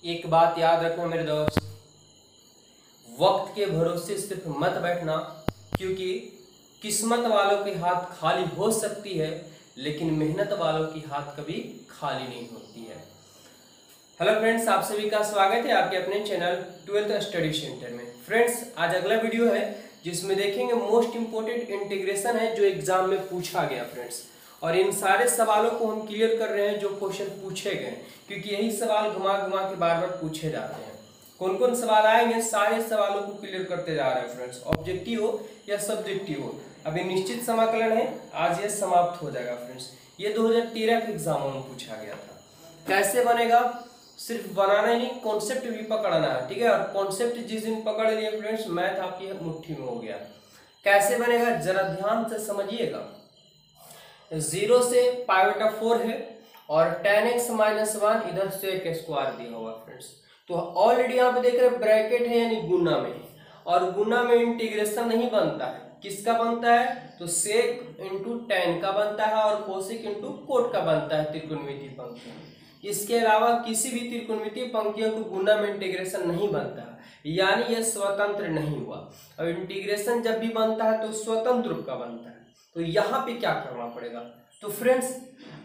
एक बात याद रखना मेरे दोस्त, वक्त के भरोसे सिर्फ मत बैठना, क्योंकि किस्मत वालों के हाथ खाली हो सकती है लेकिन मेहनत वालों की हाथ कभी खाली नहीं होती है। हेलो फ्रेंड्स, आप सभी का स्वागत है आपके अपने चैनल 12th स्टडी सेंटर में। फ्रेंड्स, आज अगला वीडियो है जिसमें देखेंगे मोस्ट इंपोर्टेंट इंटीग्रेशन है जो एग्जाम में पूछा गया फ्रेंड्स। और इन सारे सवालों को हम क्लियर कर रहे हैं जो क्वेश्चन पूछे गए, क्योंकि यही सवाल घुमा घुमा के बार बार पूछे जाते हैं। कौन कौन सवाल आएंगे, सारे सवालों को क्लियर करते जा रहे हैं फ्रेंड्स, ऑब्जेक्टिव हो या सब्जेक्टिव हो। अभी निश्चित समाकलन है, आज ये समाप्त हो जाएगा फ्रेंड्स। ये 2013 के एग्जाम में पूछा गया था। कैसे बनेगा, सिर्फ बनाना ही नहीं, कॉन्सेप्ट भी पकड़ना है, ठीक है। और कॉन्सेप्ट जिस दिन पकड़ लिए फ्रेंड्स, मैथ आपकी मुट्ठी में हो गया। कैसे बनेगा जरा ध्यान से समझिएगा। 0 से π/4 है और tan x - 1 इधर sec स्क्वायर दिया हुआ फ्रेंड्स। तो ऑलरेडी यहाँ पे देख रहे हैं ब्रैकेट है यानी गुना में, और गुना में इंटीग्रेशन नहीं बनता है। किसका बनता है? तो sec इंटू tan का बनता है और cosec इंटू cot का बनता है त्रिकोणमितीय पंक्तियों। इसके अलावा किसी भी त्रिकोणमितीय पंक्तियों को गुना में इंटीग्रेशन नहीं बनता है, यानी यह स्वतंत्र नहीं हुआ। और इंटीग्रेशन जब भी बनता है तो स्वतंत्र रूप का बनता है। तो यहाँ पे क्या करना पड़ेगा? तो फ्रेंड्स,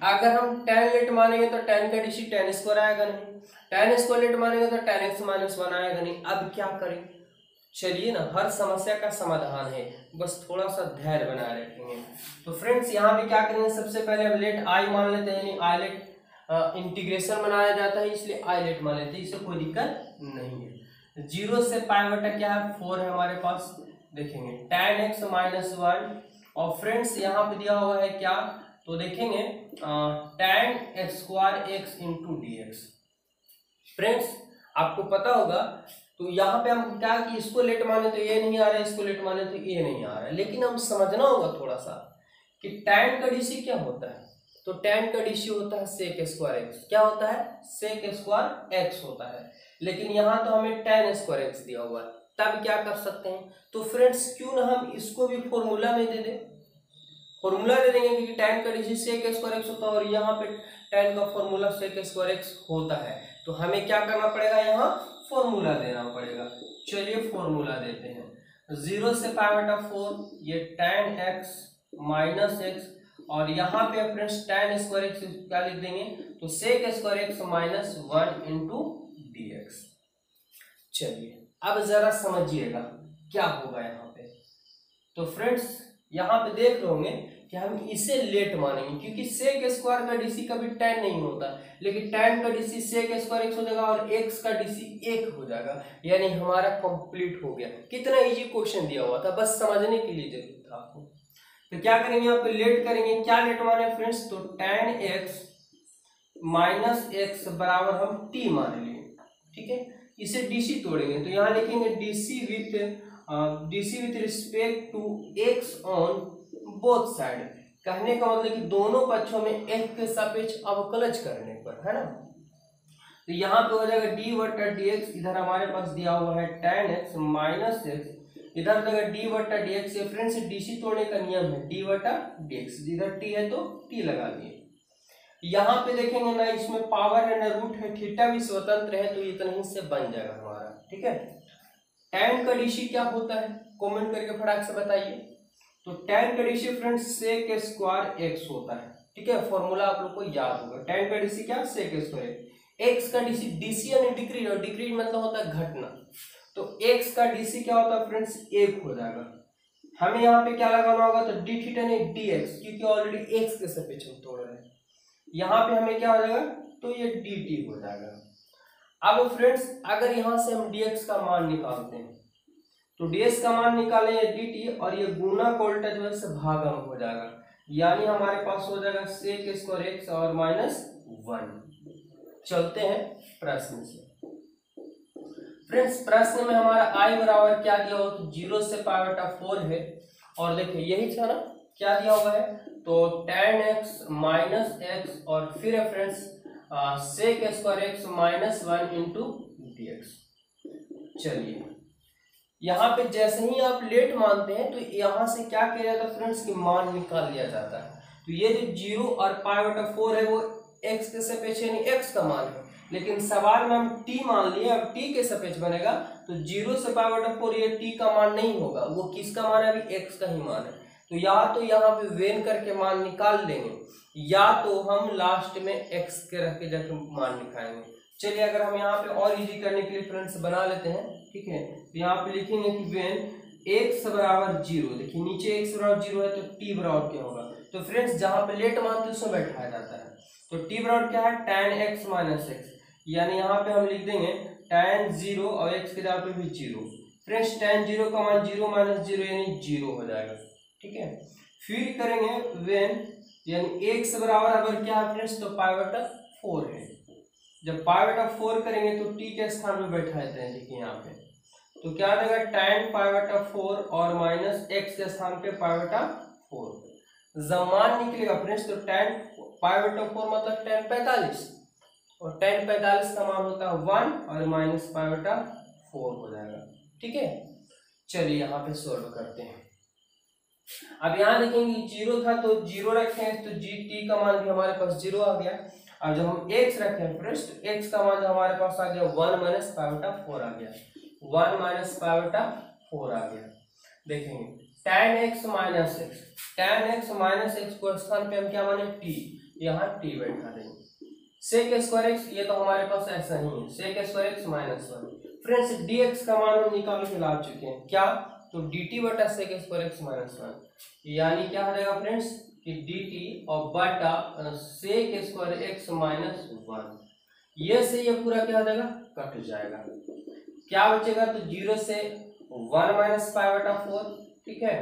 अगर हम tan लेट मानेंगे तो tan का डिसी tan स्क्वायर आएगा नहीं, tan स्क्वायर लेट मानेंगे तो tan x - 1 आएगा नहीं। अब क्या करें? चलिए ना, हर समस्या का समाधान है, बस थोड़ा सा धैर्य बनाए रखेंगे। तो फ्रेंड्स, यहाँ पे क्या करेंगे, सबसे पहले हम लेट आई मान लेते हैं, यानी आई लेट इंटीग्रेशन बनाया जाता है, इसलिए आई लेट मान लेते हैं, इससे कोई दिक्कत नहीं है। 0 से π/, क्या है, 4 है हमारे पास। देखेंगे tan x - 1, और फ्रेंड्स यहाँ पे दिया हुआ है क्या, तो देखेंगे tan x² into dx। Friends, आपको पता होगा, तो यहाँ पे हम क्या कि इसको लेट माने तो ये नहीं आ रहा है, इसको लेट माने तो ये नहीं आ रहा है, लेकिन हम समझना होगा थोड़ा सा कि tan का डीसी क्या होता है। तो tan का डीसी होता है sec² x। क्या होता है? sec² x होता है। लेकिन यहाँ तो हमें tan² x दिया हुआ है, तब क्या कर सकते हैं? तो फ्रेंड्स, क्यों ना हम इसको भी फॉर्मूला में दे दें। फॉर्मूला दे देंगे, क्योंकि tan का डीसी sec² x होता है और यहाँ पे tan का फॉर्मूला sec² x होता है। तो हमें क्या करना पड़ेगा, यहाँ फॉर्मूला देना पड़ेगा। चलिए फॉर्मूला देते हैं। 0 से π/4 ये tan x - x, और यहाँ पे फ्रेंड्स tan² x क्या लिख देंगे, तो sec² x - 1 इंटू dx। चलिए अब जरा समझिएगा क्या होगा यहाँ पे। तो फ्रेंड्स, यहाँ पे देख रहे होंगे कि हम इसे लेट मानेंगे, क्योंकि sec² का डीसी कभी tan नहीं होता, लेकिन tan का डीसी sec² x हो जाएगा और x का डीसी 1 हो जाएगा, यानी हमारा कंप्लीट हो गया। कितना इजी क्वेश्चन दिया हुआ था, बस समझने के लिए जरूरत था आपको। तो क्या करेंगे, यहाँ पे लेट करेंगे। क्या लेट माने फ्रेंड्स, तो tan x - x बराबर हम t मान लिए, ठीक है। इसे डीसी तोड़ेंगे तो यहाँ लिखेंगे DC with respect to x on both side. कहने का मतलब कि दोनों पक्षों में x के सापेक्ष अवकलज करने पर, है ना। तो यहाँ पे हो जाएगा d/dx। इधर हमारे पास दिया हुआ है tan x - x, इधर हो जाएगा d/dx। ये फ्रेंड्स डीसी तोड़ने का नियम है, d/dx। इधर t है तो t लगा दिए। यहाँ पे देखेंगे ना, इसमें पावर है ना रूट है, थीटा भी स्वतंत्र है, तो इतना ही से बन जाएगा हमारा, ठीक है। tan का डीसी क्या होता है, कमेंट करके फटाक से बताइए। तो tan का डीसी फ्रेंड्स sec² x होता है, ठीक है। फॉर्मूला आप लोग को याद होगा। tan का डीसी क्या, sec²। x का डीसी, डीसी यानी डिक्रीज, और डिक्रीज मतलब होता है घटना। तो x का डीसी क्या होता है फ्रेंड्स, 1 हो जाएगा। हमें यहाँ पे क्या लगाना होगा, तो d थीटा नहीं dx, क्योंकि ऑलरेडी x के सापेक्ष हम तोड़ रहे हैं। यहाँ पे हमें क्या हो जाएगा, तो ये dt हो जाएगा। अब फ्रेंड्स, अगर यहाँ से हम dx का मान निकालते हैं, तो dx का मान निकालें ये dt, और ये गुना का उल्टा जो है से भागा हो जाएगा, यानी हमारे पास हो जाएगा sec² x और -1। चलते हैं प्रश्न से। फ्रेंड्स, प्रश्न में हमारा i बराबर क्या दिया हो, तो 0 से π/4 है, और देखिए यही था ना, क्या दिया हुआ है, तो tan x - x, और फिर है friends sec² x - 1 into dx। चलिए यहाँ पे जैसे ही आप लेट मानते हैं तो यहाँ से क्या किया जाता है फ्रेंड्स, कि मान निकाल लिया जाता है। तो ये जो 0 और π/4 है वो x के सापेक्ष यानी x का मान है, लेकिन सवाल में हम t मान लिए, अब t के सापेक्ष बनेगा तो 0 से पाई बटा 4 ये t का मान नहीं होगा, वो किसका मान है, अभी x का ही मान है। तो यहाँ पे वेन करके मान निकाल लेंगे, या तो हम लास्ट में x के रख के जाकर मान निकालेंगे। चलिए अगर हम यहाँ पे और इजी करने के लिए फ्रेंड्स बना लेते हैं, ठीक है। तो यहाँ पे लिखेंगे कि वेन x बराबर 0, देखिए नीचे x बराबर 0 है तो t बराबर क्या होगा, तो फ्रेंड्स जहाँ पे लेट मान तो उसमें बैठाया जाता है। तो t बराबर क्या है, tan x माइनस x, यानी यहाँ पे हम लिख देंगे tan 0 और x के जगह पे भी 0। फ्रेंड्स tan 0 का मान 0 माइनस 0 यानी 0 हो जाएगा, ठीक है। फिर करेंगे वेन, यानी x बराबर अगर क्या है फ्रेंड्स, तो पाई बटा 4 है। जब पाई बटा 4 करेंगे तो t के स्थान पे बैठा देते हैं, देखिए यहाँ पे, तो क्या देगा tan पाई बटा 4 और माइनस x के स्थान पे पाई बटा 4। जब मान निकलेगा फ्रेंड्स तो tan पाई बटा 4 मतलब tan 45, और tan 45 का मान होता है 1 और माइनस पाई बटा 4 हो जाएगा, ठीक है। चलिए यहाँ पे सोल्व करते हैं। अब यहाँ देखेंगे 0 था तो 0 रखे हैं तो t का मान भी हमारे पास 0 आ गया। अब जब हम x रखे हैं फ्रेंड्स तो x का मान हमारे पास आ गया 1 माइनस पाई बटा 4 आ गया, 1 माइनस पाई बटा 4 आ गया। देखेंगे tan x minus x, tan x minus x को स्थान पे हम क्या माने t, यहाँ t बैठा देंगे। sec स्क्वायर x ये तो हमारे पास ऐसा ही है, sec square x minus 1। Friends dx का मान हम निकाल के ला चुके हैं, क्या, तो dt बटा sec स्क्वायर x माइनस 1, यानी क्या हो जाएगा फ्रेंड्स कि dt और बटा sec स्क्वायर x माइनस 1, ये से ये पूरा क्या हो जाएगा, कट जाएगा। क्या बचेगा, तो 0 से 1 माइनस पाई बटा 4, ठीक है,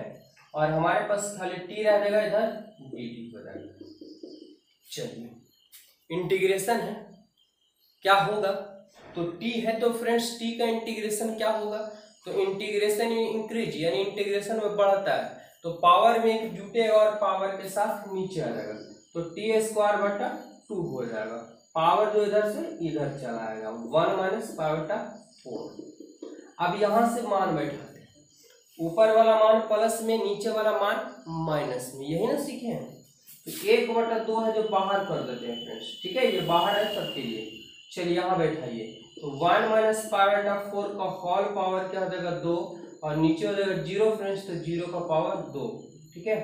और हमारे पास खाली t रह जाएगा, इधर dt हो जाएगा। चलिए इंटीग्रेशन है, क्या होगा, तो t है तो फ्रेंड्स t का इंटीग्रेशन क्या होगा, तो इंटीग्रेशन इंक्रीज यानी इंटीग्रेशन में बढ़ता है तो पावर में एक जुटेगा और पावर के साथ नीचे आ जाएगा, तो t स्क्वायर बटा 2 हो जाएगा। पावर जो इधर से इधर चला आएगा 1 माइनस पाई बटा 4। अब यहां से मान बैठाते हैं, ऊपर वाला मान प्लस में, नीचे वाला मान माइनस में, यही ना सीखे हैं। तो 1 बटा 2 है जो बाहर कर देते हैं फ्रेंड्स, ठीक है, ये बाहर है सबके लिए। चलिए यहाँ बैठाइए, तो 1 माइनस पाई बटा 4 का होल पावर क्या हो जाएगा 2, और नीचे हो जाएगा 0 फ्रेंड्स, तो 0 का पावर 2, ठीक है।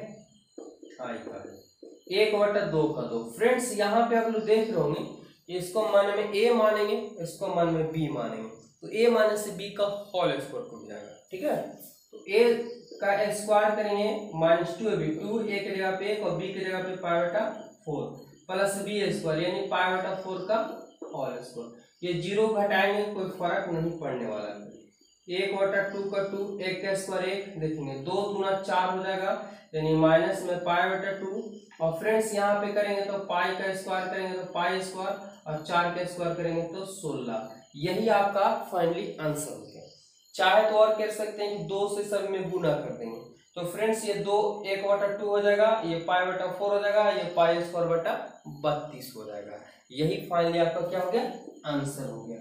1 बटा 2 का 2। फ्रेंड्स यहाँ पे आप लोग देख रहे होंगे, इसको मन में a मानेंगे, इसको मन में b मानेंगे, तो a माने से b का होल स्क्वायर टूट जाएगा, ठीक है। तो a का स्क्वायर करेंगे माइनस 2 b, 2 a के जगह पे 1 और b के जगह पे पाई बटा 4 प्लस b स्क्वायर यानी पाई बटा 4 का होल स्क्वायर। ये 0 घटाएंगे कोई फर्क नहीं पड़ने वाला है। 1 बटा 2 का 2, 1 का स्क्वायर 1, देखेंगे 2 दूना 4 हो जाएगा, यानी माइनस में पाई बटा 2, और फ्रेंड्स यहाँ पे करेंगे तो पाई का स्क्वायर करेंगे तो पाई स्क्वायर, और 4 का स्क्वायर करेंगे तो 16। यही आपका फाइनली आंसर हो गया। चाहे तो और कर सकते हैं कि 2 से सब में गुना कर देंगे, तो फ्रेंड्स ये 2 1 बटा 2 हो जाएगा, ये पाई बटा 4 हो जाएगा, ये पाई स्क्वायर बटा 32 हो जाएगा। यही फाइनली आपका क्या हो गया, आंसर हो गया।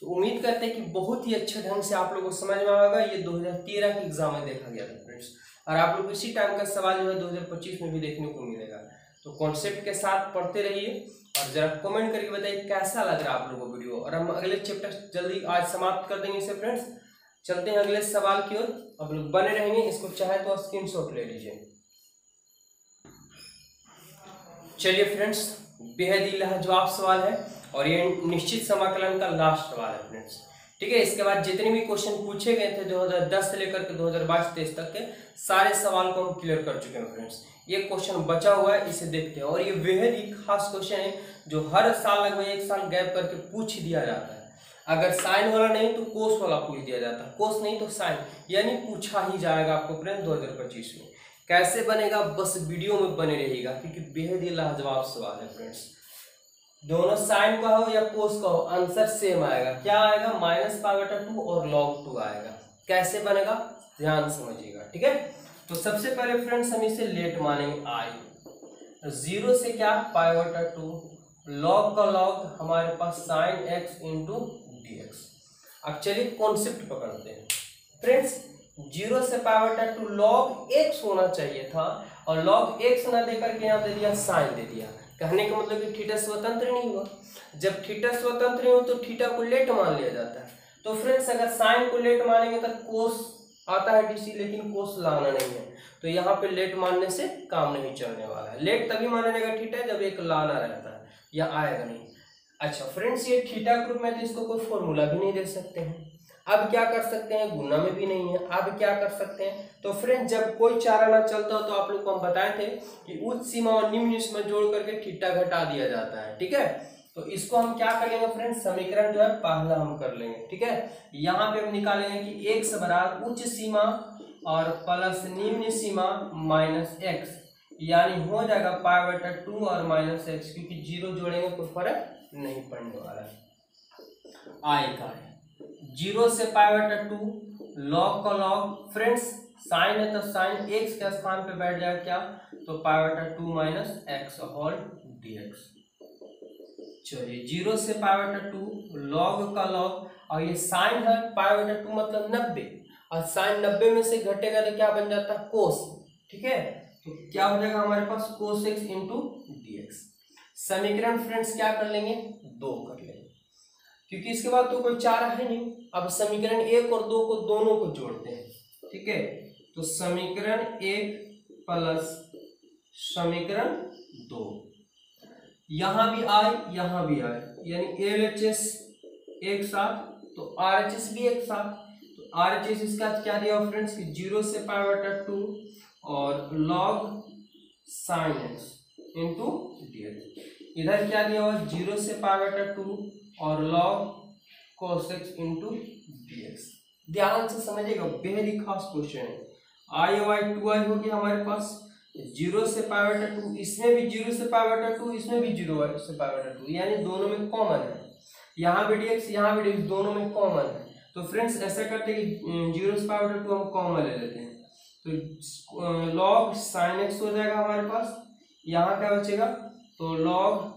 तो उम्मीद करते हैं कि बहुत ही अच्छे ढंग से आप लोगों को समझ में आएगा। ये 2013 के एग्जाम में देखा गया था फ्रेंड्स, और आप लोग इसी टाइम का सवाल जो है 2025 में भी देखने को मिलेगा। तो कॉन्सेप्ट के साथ पढ़ते रहिए और जरा कमेंट करके बताइए कैसा लग रहा है आप लोगों को वीडियो। और हम अगले चैप्टर जल्दी आज समाप्त कर देंगे इसे फ्रेंड्स। चलते हैं अगले सवाल की ओर, आप लोग बने रहेंगे, इसको चाहे तो स्क्रीनशॉट ले लीजिए। चलिए फ्रेंड्स, बेहद ही लाजवाब सवाल है और ये निश्चित समाकलन का लास्ट सवाल है फ्रेंड्स, ठीक है। इसके बाद जितने भी क्वेश्चन पूछे गए थे 2010 से लेकर के 2022-23 तक के सारे सवाल को हम क्लियर कर चुके हैं फ्रेंड्स। ये क्वेश्चन बचा हुआ है, इसे देखते हैं। और ये बेहद ही खास क्वेश्चन है जो हर साल लगभग 1 साल गैप करके पूछ दिया जाता है। अगर साइन वाला नहीं तो कोस वाला पूछ दिया जाता है, कोस नहीं तो साइन, यानी पूछा ही जाएगा आपको फ्रेंड्स 2025 में। कैसे बनेगा, बस वीडियो में बने रहिएगा क्योंकि बेहद ही लाजवाब सवाल है फ्रेंड्स। दोनों साइन का हो या कोस का हो, आंसर सेम आएगा। क्या आएगा, माइनस पाई बटा 2 और log 2 आएगा। कैसे बनेगा ध्यान समझिएगा, ठीक है। तो सबसे पहले फ्रेंड्स हम इसे लेट मानेंगे i, 0 से क्या पाई बटा 2, log का log हमारे पास साइन x इंटू dx। अब चलिए कॉन्सेप्ट पकड़ते हैं फ्रेंड्स। 0 से पाई बटा 2 log x होना चाहिए था और log x ना देकर के यहाँ दे दिया साइन दे दिया, कहने का मतलब कि थीटा स्वतंत्र नहीं हुआ। जब थीटा स्वतंत्र नहीं हो तो थीटा को लेट मान लिया जाता है। तो फ्रेंड्स अगर साइन को लेट मानेंगे तो कोस आता है डीसी, लेकिन कोस लाना नहीं है, तो यहाँ पे लेट मानने से काम नहीं चलने वाला है। लेट तभी माना जाएगा थीटा जब एक लाना रहता है, या आएगा नहीं। अच्छा फ्रेंड्स, ये थीटा ग्रुप में तो इसको कोई फॉर्मूला भी नहीं दे सकते हैं। अब क्या कर सकते हैं, गुना में भी नहीं है। अब क्या कर सकते हैं, तो फ्रेंड्स जब कोई चारा ना चलता हो तो आप लोग को हम बताए थे कि उच्च सीमा और निम्न सीमा जोड़ करके थीटा घटा दिया जाता है। ठीक है, तो इसको हम क्या कर लेंगे फ्रेंड्स, समीकरण जो है पहला हम कर लेंगे। ठीक है, यहाँ पे हम निकालेंगे कि x बराबर उच्च सीमा और प्लस निम्न सीमा माइनस एक्स, यानी हो जाएगा π/2 और माइनस एक्स, क्योंकि जीरो जोड़ेंगे कोई फर्क नहीं पड़ने वाला है। आई का है 0 से π/2, लॉग का लॉग, फ्रेंड्स साइन है तो साइन एक्स के स्थान पे बैठ जाएगा क्या, तो π/2 माइनस एक्स होल dx। चलिए 0 से π/2 लॉग का लॉग, और ये साइन है π/2 मतलब 90, और साइन 90 में से घटेगा तो क्या बन जाता है, कोस। ठीक है, तो क्या हो जाएगा हमारे पास कोस एक्स इंटू dx। समीकरण फ्रेंड्स क्या कर लेंगे, 2 कर लेंगे, क्योंकि इसके बाद तो कोई चारा है नहीं। अब समीकरण 1 और 2 को दोनों को जोड़ते हैं। ठीक है, तो समीकरण 1 प्लस समीकरण 2, यहां भी आए यहां भी आए, यानी LHS एक साथ तो RHS भी एक साथ। तो RHS इसका क्या दिया फ्रेंड्स कि 0 से π/2 और log sin x into dx। इधर क्या दिया हुआ 0 से π/2 और log cos x into dx। ध्यान से समझिएगा, बेहद ही खास क्वेश्चन है। i 2i हो गया हमारे पास 0 से π/2, इसमें भी 0 से π/2, इसमें भी 0 से π/2, यानी दोनों में कॉमन है। यहाँ भी dx यहाँ भी dx, दोनों में कॉमन है। तो फ्रेंड्स ऐसा करते हैं कि 0 से π/2 हम कॉमन ले लेते हैं, तो log sin x हो जाएगा हमारे पास। यहाँ क्या बचेगा, तो log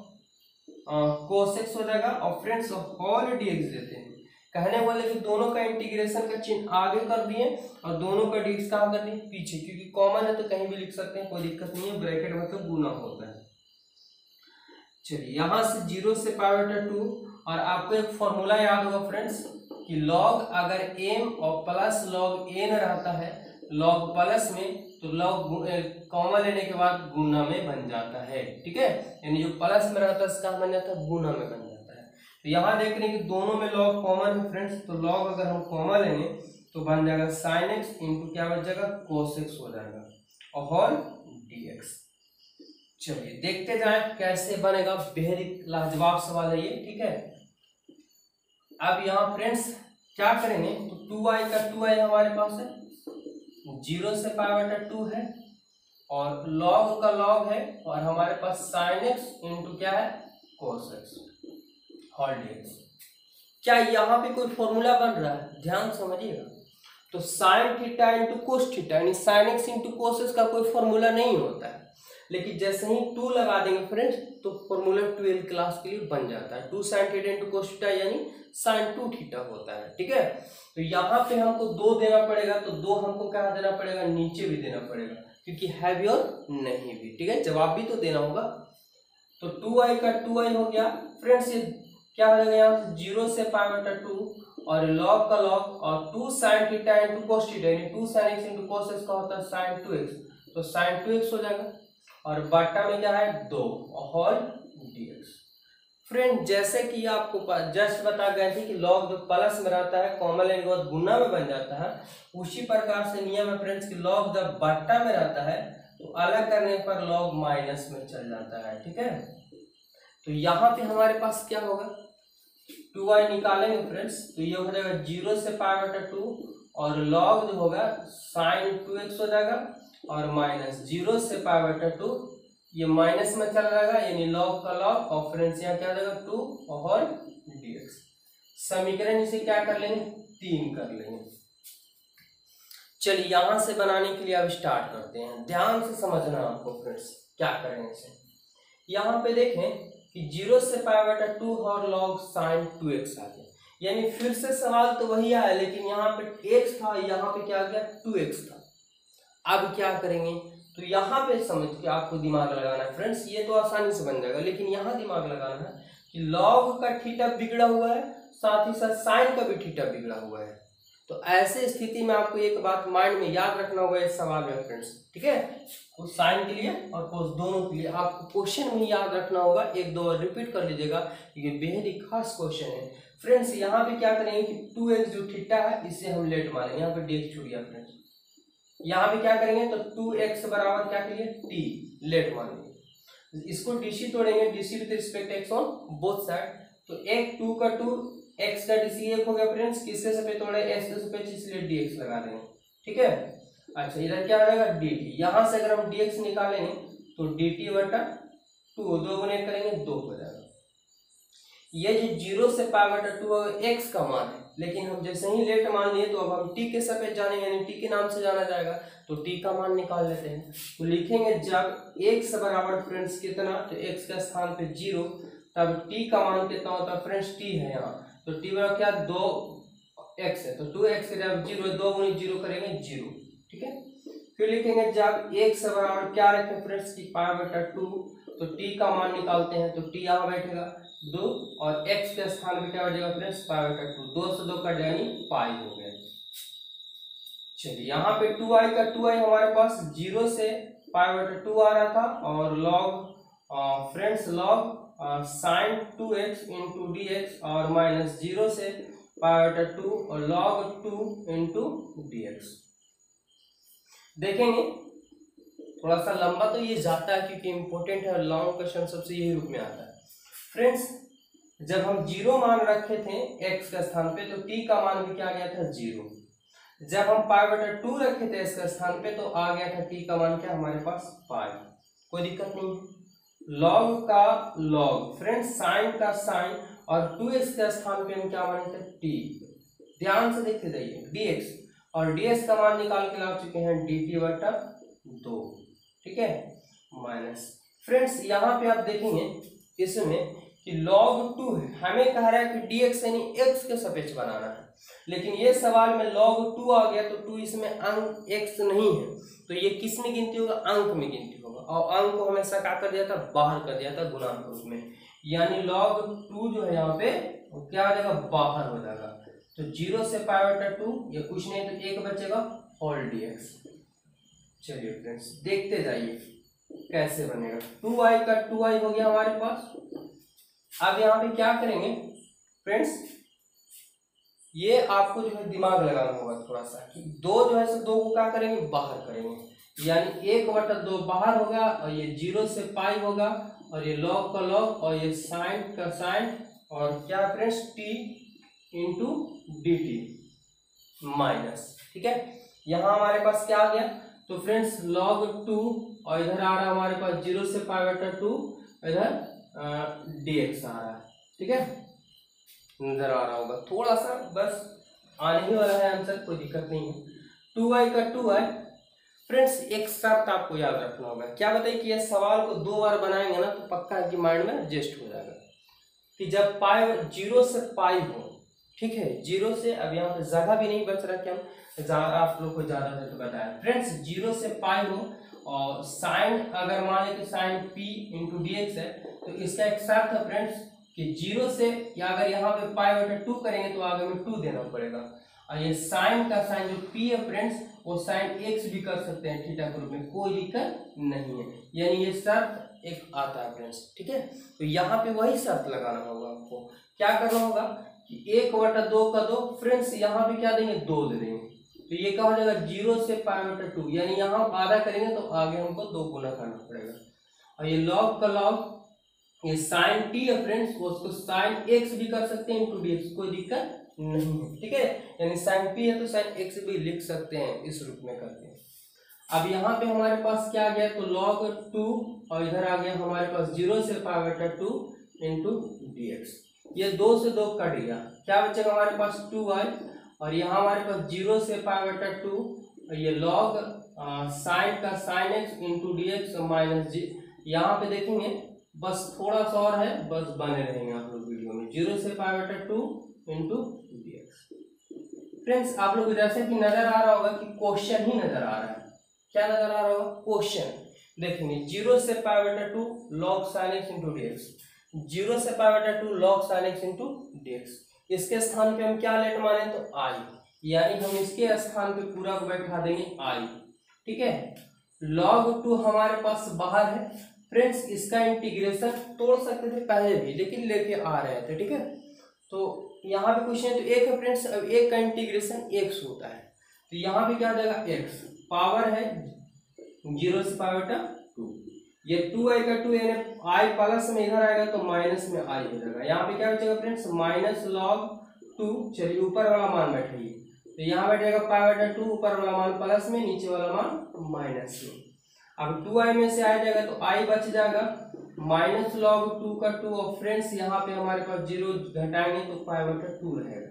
cos x हो जाएगा, और फ्रेंड्स होल dx देते हैं। कहने वाले कि दोनों का इंटीग्रेशन का चिन्ह आगे कर दिए और दोनों का dx कहाँ कर दिए, पीछे, क्योंकि कॉमन है तो कहीं भी लिख सकते हैं, कोई दिक्कत नहीं है। ब्रैकेट मतलब गुना होता है। चलिए यहाँ से 0 से π/2, और आपको एक फॉर्मूला याद होगा फ्रेंड्स कि log अगर m और प्लस log n रहता है, log प्लस में तो log कॉमन लेने के बाद गुना में बन जाता है। ठीक है, यानी जो प्लस में रहता है इसका बन जाता है गुना में बन जाता है। तो यहाँ देख रहे हैं कि दोनों में log कॉमन है फ्रेंड्स, तो log अगर हम कॉमन लेंगे तो बन जाएगा sin x इंटू क्या बन जाएगा, cos x हो जाएगा, और होल dx। चलिए देखते जाएं कैसे बनेगा, बेहद लाजवाब सवाल है ये। ठीक है, अब यहाँ फ्रेंड्स क्या करेंगे, तो 2i का 2i हमारे पास है, 0 से π/2 है, और log का log है, और हमारे पास sin x इंटू क्या है, cos x होल dx। क्या यहाँ पे कोई फॉर्मूला बन रहा है, ध्यान समझिएगा। तो sin theta into cos theta, यानी sin x into cos x का कोई फॉर्मूला नहीं होता है, लेकिन जैसे ही 2 लगा देंगे फ्रेंड्स तो फॉर्मूला 12 क्लास के लिए बन जाता है। 2 sin theta into cos theta यानी sin 2 थीटा होता है। ठीक है, तो यहाँ पे हमको 2 देना पड़ेगा, तो 2 हमको क्या देना पड़ेगा, नीचे भी देना पड़ेगा, क्योंकि है भी और नहीं भी। ठीक है, जवाब भी तो देना होगा। तो 2i का 2i हो गया फ्रेंड्स, ये क्या हो जाएगा यहाँ 0 से π/2 और log का log, और 2 sin theta into cos theta, यानी 2 sin x into cos x का होता है sin 2x, तो sin 2x हो जाएगा, और बटा में क्या है 2 होल dx। फ्रेंड जैसे कि आपको जस्ट बता गए थे कि log जो प्लस में रहता है कॉमन लेने के बाद गुना में बन जाता है, उसी प्रकार से नियम है फ्रेंड्स कि log जब बट्टा में रहता है तो अलग करने पर log माइनस में चल जाता है। ठीक है, तो यहाँ पे हमारे पास क्या होगा, 2i निकालेंगे फ्रेंड्स, तो ये हो जाएगा 0 से π/2, और log जो होगा sin 2x हो जाएगा, और माइनस 0 से π/2, ये माइनस में चला जाएगा, यानी log का log, और फ्रेंड्स यहाँ क्या हो जाएगा 2 होल dx। समीकरण इसे क्या कर लेंगे, 3 कर लेंगे। चलिए यहाँ से बनाने के लिए अब स्टार्ट करते हैं। ध्यान से समझना आपको फ्रेंड्स क्या करेंगे इसे। यहाँ पे देखें कि 0 से π/2 और log sin 2x आ गया, यानी फिर से सवाल तो वही आया, लेकिन यहाँ पे x था, यहाँ पे क्या आ गया 2x था। अब क्या करेंगे, तो तो यहाँ पे समझ के आपको दिमाग लगाना है फ्रेंड्स, ये तो आसानी से बन जाएगा, लेकिन यहाँ दिमाग लगाना है कि लॉग का थीटा बिगड़ा हुआ है, साथ ही साथ साइन का भी थीटा बिगड़ा हुआ है। तो ऐसे स्थिति में आपको एक बात माइंड में याद रखना होगा इस सवाल में फ्रेंड्स, ठीक है। तो साइन के लिए और कोस दोनों के लिए आपको क्वेश्चन में याद रखना होगा, एक दो बार रिपीट कर लीजिएगा, ये बेहद ही खास क्वेश्चन है फ्रेंड्स। यहाँ पे क्या करेंगे कि 2x जो थीटा है इसे हम लेट मानेंगे, यहाँ पे dx छूट गया फ्रेंड्स। यहाँ पे क्या करेंगे तो 2x बराबर क्या करिए t लेट मानेंगे, इसको dc तोड़ेंगे, dc with respect x on both side. तो एक 2 का 2, x का dc 1 हो गया फ्रेंड्स, किसके से पे तोड़े x के से पे, इसलिए dx लगा देंगे, ठीक है। अच्छा इधर क्या आ जाएगा dt, यहाँ से अगर हम dx निकालेंगे तो dt बटा 2, 2 गुने करेंगे 2 हो जाएगा। ये जो 0 से पाई बटा 2 x का मान है, लेकिन हम जैसे ही लेट मान लिए तो अब हम t के सपेक्ष जानेंगे, यानी t के नाम से जाना जाएगा, तो t का मान निकाल लेते हैं। तो लिखेंगे जब x बराबर फ्रेंड्स कितना, तो x का स्थान पे 0, तब t का मान कितना होता है फ्रेंड्स, t है यहाँ, तो t बराबर क्या 2x है, तो 2x के जब 0, 2 गुनी 0 करेंगे 0, ठीक है। फिर लिखेंगे जब x बराबर क्या रखें फ्रेंड्स की पाई बटा 2, तो t का मान निकालते हैं, तो t यहाँ बैठेगा 2 और x के स्थान पे क्या बचेगा फ्रेंड्स पाई बटा 2, 2 से 2 कट यानी पाई हो गया। चलिए यहाँ पे 2i का 2i हमारे पास 0 से पाई बटा 2 आ रहा था, और log friends log sign 2x into dx और माइनस 0 से पाई बटा 2 और लॉग 2 इंटू dx। देखेंगे थोड़ा सा लंबा तो ये जाता है क्योंकि इम्पोर्टेंट है, लॉन्ग क्वेश्चन सबसे यही रूप में आता है फ्रेंड्स। जब हम 0 मान रखे थे x के स्थान पे, तो t का मान भी क्या गया था 0। जब हम पाई बटा 2 रखे थे इसके स्थान पे, तो आ गया था t का मान क्या हमारे पास पाई, कोई दिक्कत नहीं है। लॉग का लॉग फ्रेंड्स साइन का साइन, और 2x के स्थान पे हम क्या माने थे t, ध्यान से देखते जाइए dx, और ds का मान निकाल के ला चुके हैं dt बटा 2, ठीक है, माइनस फ्रेंड्स यहाँ पे आप देखेंगे इसमें कि log 2 है, हमें कह रहा है कि dx यानी x के सापेक्ष बनाना है, लेकिन ये सवाल में log 2 आ गया, तो 2 इसमें अंक x नहीं है, तो ये किस में गिनती होगा, अंक में गिनती होगा, और अंक को हमेशा क्या कर दिया था, बाहर कर दिया था गुणांक रूप में, यानी log 2 जो है यहाँ पे वो क्या हो जाएगा, बाहर हो जाएगा। तो 0 से पाई बटा 2 ये कुछ नहीं तो 1 बचेगा होल dx। चलिए फ्रेंड्स देखते जाइए कैसे बनेगा, 2i का 2i हो गया हमारे पास। अब यहाँ पे क्या करेंगे फ्रेंड्स, ये आपको जो है दिमाग लगाना होगा थोड़ा सा, कि 2 जो है सो 2 को क्या करेंगे, बाहर करेंगे, यानी 1 बटा 2 बाहर होगा, और ये 0 से पाई होगा, और ये लॉग का लॉग, और ये साइन का साइन, और क्या friends t into dt minus, ठीक है। यहाँ हमारे पास क्या आ गया, तो फ्रेंड्स log 2, और इधर आ रहा है हमारे पास 0 से पाई बटा 2, इधर dx आ रहा है, ठीक है, नजर आ रहा होगा, थोड़ा सा बस आने ही वाला है आंसर, कोई दिक्कत नहीं है। 2i का 2i फ्रेंड्स एक शर्त आपको याद रखना होगा, क्या बताइए कि यह सवाल को 2 बार बनाएंगे ना तो पक्का है कि माइंड में एडजस्ट हो जाएगा, कि जब पाई 0 से पाई हो, ठीक है, 0 से, अब यहाँ पे जगह भी नहीं बच रहा कि हम आप लोग को ज्यादा से तो बताया फ्रेंड्स, 0 से पाई हो, और साइन अगर मान ले तो साइन p इंटू dx है, तो इसका एक शर्त है फ्रेंड्स कि 0 से, या अगर यहाँ पे पाई बटा 2 करेंगे तो आगे में 2 देना पड़ेगा, और ये साइन का साइन जो p है फ्रेंड्स वो साइन x भी कर सकते हैं थीटा के रूप में, कोई दिक्कत नहीं है, यानी ये शर्त एक आता है फ्रेंड्स, ठीक है। तो यहाँ पे वही शर्त लगाना होगा आपको, क्या करना होगा कि 1 बटा 2 का 2 फ्रेंड्स, यहाँ पे क्या देंगे 2 दे देंगे, तो ये क्या हो जाएगा 0 से पाई बटा 2, यानी यहाँ आधा करेंगे तो आगे हमको 2 गुना करना पड़ेगा, और ये लॉग का लॉग, ये साइन t है फ्रेंड्स उसको साइन x भी कर सकते हैं इंटू dx, कोई दिक्कत नहीं है, ठीक है, यानी साइन p है तो साइन x भी लिख सकते हैं इस रूप में करके। अब यहाँ पे हमारे पास क्या आ गया, तो log 2, और इधर आ गया हमारे पास 0 से पाई बटा 2 इंटू dx, ये 2 से 2 कट गया, क्या बचेगा हमारे पास 2i, और यहाँ हमारे पास 0 से पाई बटा 2, और ये log साइन का sine x into dx minus, यहाँ पे देखेंगे बस थोड़ा सा और है, बस बने रहेंगे आप लोग वीडियो में, 0 से पाई बटा 2 इंटू dx। फ्रेंड्स आप लोग को जैसे कि नजर आ रहा होगा कि क्वेश्चन ही नजर आ रहा है, क्या नजर आ रहा होगा, क्वेश्चन। देखेंगे 0 से π/2 log sin x into dx, 0 से π/2 log sin x into dx। इसके स्थान पे हम क्या लेट माने तो i, यानी हम इसके स्थान पे पूरा को बैठा देंगे i, ठीक है। log 2 हमारे पास बाहर है फ्रेंड्स, इसका इंटीग्रेशन तोड़ सकते थे पहले भी, लेकिन लेके आ रहे थे, ठीक है। तो यहाँ पे क्वेश्चन तो एक है फ्रेंड्स, अब एक का इंटीग्रेशन x होता है, तो यहाँ पे क्या हो जाएगा x, पावर है 0 से π/2, ये 2i का 2 यानी i प्लस में इधर आएगा तो माइनस में i हो जाएगा। यहाँ पे क्या हो जाएगा फ्रेंड्स, माइनस log 2, चलिए ऊपर वाला मान बैठाइए, तो यहाँ बैठ जाएगा π/2, ऊपर वाला मान प्लस में, नीचे वाला मान माइनस में। अब 2i में से आ जाएगा तो i बच जाएगा माइनस log 2 का 2, और फ्रेंड्स यहाँ पे हमारे पास 0 घटाएंगे तो π/2 रहेगा।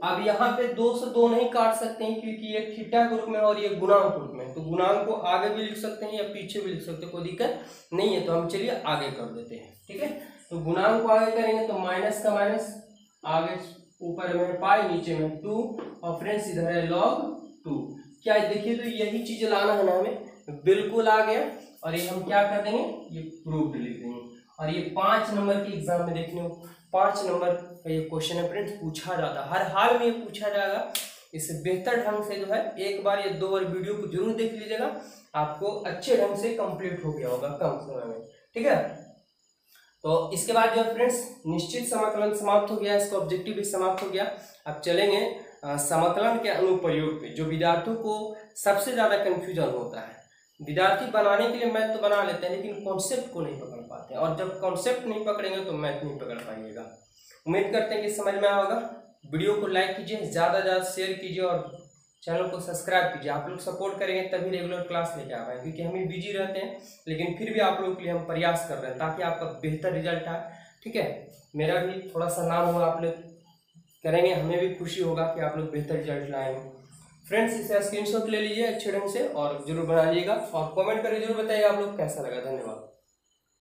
अब यहाँ पे 2 से 2 नहीं काट सकते हैं क्योंकि ये थीटा के रूप में और ये गुणांक रूप में, तो गुणांक को आगे भी लिख सकते हैं या पीछे भी लिख सकते हैं, कोई दिक्कत नहीं है। तो हम चलिए आगे कर देते हैं, ठीक है। तो गुणांक को आगे करेंगे तो माइनस का माइनस, आगे ऊपर में पाई, नीचे में 2, और फ्रेंड्स इधर है log 2। क्या देखिए, तो यही चीज लाना है ना हमें, बिल्कुल आ गया। और ये हम क्या कर देंगे, ये प्रूफ लिख देंगे। और ये 5 नंबर के एग्जाम में देखने को 5 नंबर का ये क्वेश्चन है फ्रेंड्स, पूछा जाता है, हर हाल में ये पूछा जाएगा। इससे बेहतर ढंग से जो है एक बार या 2 बार वीडियो को जरूर देख लीजिएगा, आपको अच्छे ढंग से कंप्लीट हो गया होगा कम समय में, ठीक है। तो इसके बाद जो है फ्रेंड्स निश्चित समाकलन समाप्त हो गया, इसका ऑब्जेक्टिव भी समाप्त हो गया। अब चलेंगे समाकलन के अनुप्रयोग पे, जो विद्यार्थियों को सबसे ज्यादा कंफ्यूजन होता है। विद्यार्थी बनाने के लिए मैथ तो बना लेते हैं, लेकिन कॉन्सेप्ट को नहीं पकड़ पाते हैं, और जब कॉन्सेप्ट नहीं पकड़ेंगे तो मैथ नहीं पकड़ पाइएगा। उम्मीद करते हैं कि समझ में आया होगा। वीडियो को लाइक कीजिए, ज़्यादा से ज़्यादा शेयर कीजिए, और चैनल को सब्सक्राइब कीजिए। आप लोग सपोर्ट करेंगे तभी रेगुलर क्लास लेके आ पाएंगे, क्योंकि हम भी बिजी रहते हैं, लेकिन फिर भी आप लोगों के लिए हम प्रयास कर रहे हैं ताकि आपका बेहतर रिजल्ट आए, ठीक है। मेरा भी थोड़ा सा नाम होगा, आप लोग करेंगे, हमें भी खुशी होगा कि आप लोग बेहतर रिजल्ट लाएंगे। फ्रेंड्स इसे स्क्रीनशॉट ले लीजिए अच्छे ढंग से और जरूर बना लीजिएगा, और कमेंट करके जरूर बताइएगा आप लोग कैसा लगा। धन्यवाद।